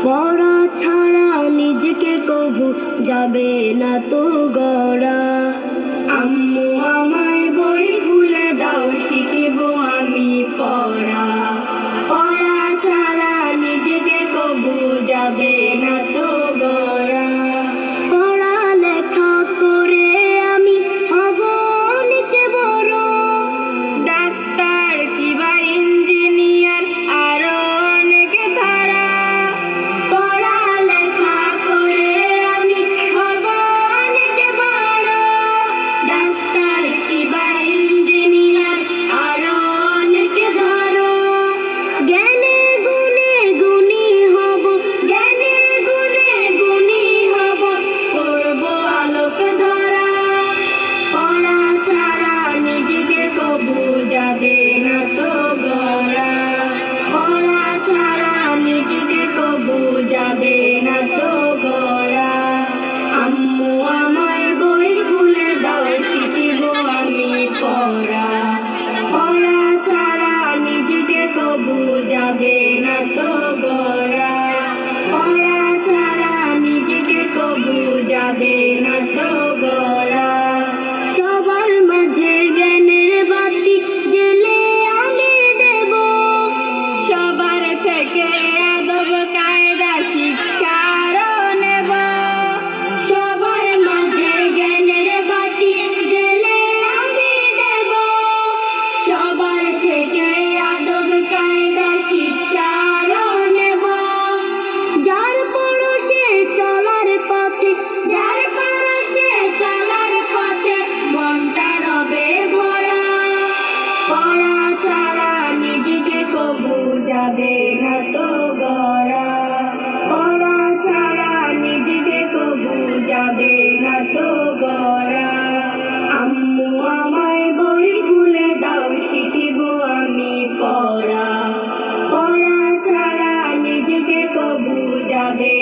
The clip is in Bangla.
পড়া ছাড়া নিজেকে কবু যাবে না তো গড়া। আম্মু আমায় বই খুলে দাও, শিখিব আমি পড়া। পড়া ছাড়া নিজেকে কবু যাবে না তো গড়া। পড়ালেখা করে আমি হব অনেক বড়, ডাক্তার কিংবা ইঞ্জিনিয়ার আরো অনেক ধারা। পড়ালেখা করে আমি হব অনেক বড়, ডাক্তার কিংবা ইঞ্জিনিয়ার আরো অনেক ধরো। জ্ঞানে গুণে গুণী হব, জ্ঞানে গুণে গুণী হব, করব আলোক ধরা। পড়া ছাড়া নিজেকে কবু যাবে না তো গড়া। পড়া ছাড়া নিজেকে কবু যাবে না তো গড়া। আম্মু আমায় বই খুলে দাও, শিখিব আমি পড়া। পড়া ছাড়া নিজেকে কবু যাবে না তো গড়া। পড়া ছাড়া নিজেকে কবু যাবে না তো গড়া। সবার মাঝে জ্ঞানের বাতি জেলে আমি দেব, সবার থেকে আদব কায়দা শিক্ষারও নেব। সবার মাঝে জ্ঞানের বাতি জেলে আমি দেব, সবার থেকে আদব কায়দা শিক্ষারও নেব। যার পরশে চলার পথে, যার পরশে চলার পথে মনটা রবে ভরা। পড়া ছাড়া নিজেকে কবু যাবে না তো গড়া। পড়া ছাড়া নিজেকে কবু যাবে না তো গড়া। আম্মু আমায় বই খুলে দাও, শিখিব আমি পড়া। পড়া ছাড়া নিজেকে কবু যাবে